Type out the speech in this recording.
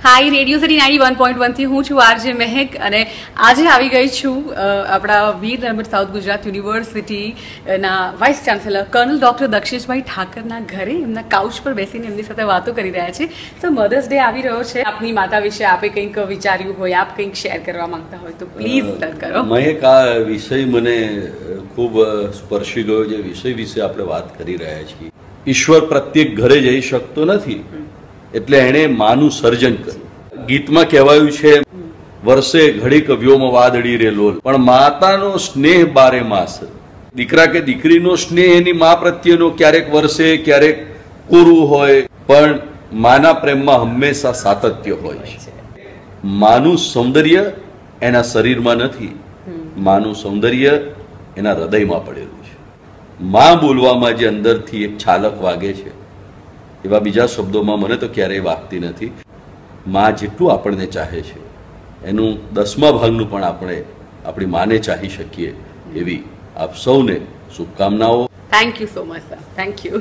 High radio city 91.1 થી હું છું આરજે મહેક અને આજે આવી ગઈ છું આપણા વીર નર્મદ સાઉથ ગુજરાત યુનિવર્સિટીના vice chancellor kernel doctor Daksheshbhai ઠાકરના ઘરે એમના કાઉચ પર બેસીને એમની સાથે વાતો કરી રહ્યા છે. તો મધર્સ ડે આવી રહ્યો છે, આપની માતા વિશે આપે કંઈક વિચાર્યું હોય, આપ કંઈક શેર કરવા માંગતા હોય તો પ્લીઝ કરો. મહેક, આ વિષય મને ખૂબ સ્પર્શી ગયો. જે વિષય વિશે આપણે વાત કરી રહ્યા છીએ, ઈશ્વર પ્રત્યેક ઘરે જઈ શકતો નથી એટલે એણે માનું સર્જન કર્યું. ગીતમાં કહેવાયું છે, વર્ષે ઘડીક વ્યોમ વાદળી રે લોલ, પણ માતાનો સ્નેહ બારે માસ. દીકરા કે દીકરીનો સ્નેહ એની મા પ્રત્યેનો ક્યારેક વર્ષે ક્યારેક કોરું હોય, પણ માના પ્રેમમાં હંમેશા સાતત્ય હોય છે. માનું સૌંદર્ય એના શરીરમાં નથી, માનું સૌંદર્ય એના હૃદયમાં પડેલું છે. માં બોલવામાં જે અંદરથી એક છાલક વાગે છે એવા બીજા શબ્દોમાં મને તો ક્યારેય વાગતી નથી. માં જેટલું આપણને ચાહે છે એનું 10મા ભાગનું પણ આપણે આપણી માને ચાહી શકીએ એવી આપ સૌને શુભકામનાઓ. Thank you so much sir. Thank you.